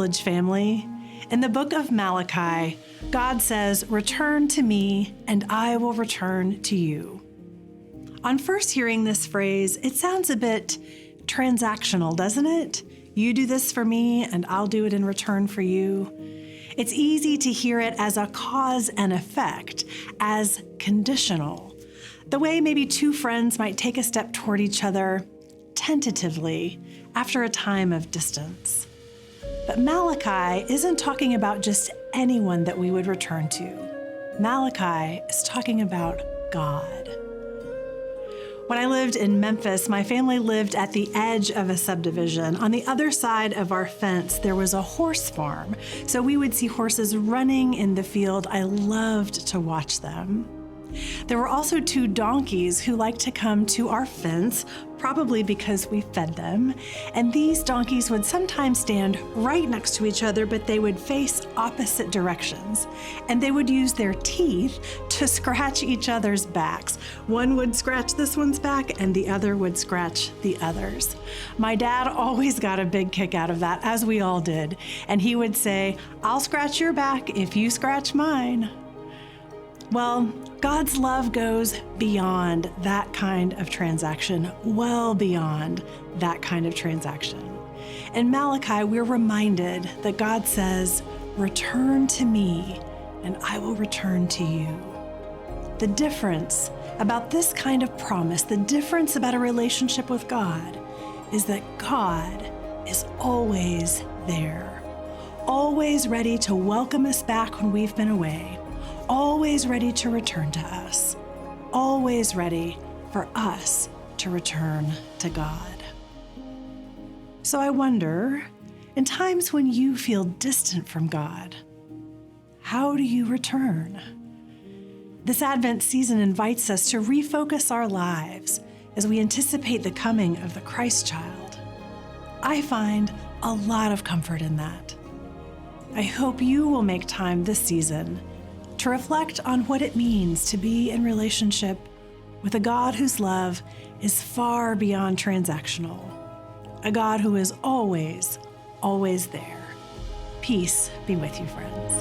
Village family. In the book of Malachi, God says, "Return to me, and I will return to you." On first hearing this phrase, it sounds a bit transactional, doesn't it? You do this for me, and I'll do it in return for you. It's easy to hear it as a cause and effect, as conditional. The way maybe two friends might take a step toward each other tentatively after a time of distance. But Malachi isn't talking about just anyone that we would return to. Malachi is talking about God. When I lived in Memphis, my family lived at the edge of a subdivision. On the other side of our fence, there was a horse farm, so we would see horses running in the field. I loved to watch them. There were also two donkeys who liked to come to our fence, probably because we fed them. And these donkeys would sometimes stand right next to each other, but they would face opposite directions. And they would use their teeth to scratch each other's backs. One would scratch this one's back, and the other would scratch the other's. My dad always got a big kick out of that, as we all did. And he would say, "I'll scratch your back if you scratch mine." Well, God's love goes beyond that kind of transaction, well beyond that kind of transaction. In Malachi, we're reminded that God says, "Return to me, and I will return to you." The difference about this kind of promise, the difference about a relationship with God, is that God is always there, always ready to welcome us back when we've been away, always ready to return to us, always ready for us to return to God. So I wonder, in times when you feel distant from God, how do you return? This Advent season invites us to refocus our lives as we anticipate the coming of the Christ child. I find a lot of comfort in that. I hope you will make time this season to reflect on what it means to be in relationship with a God whose love is far beyond transactional, a God who is always, always there. Peace be with you, friends.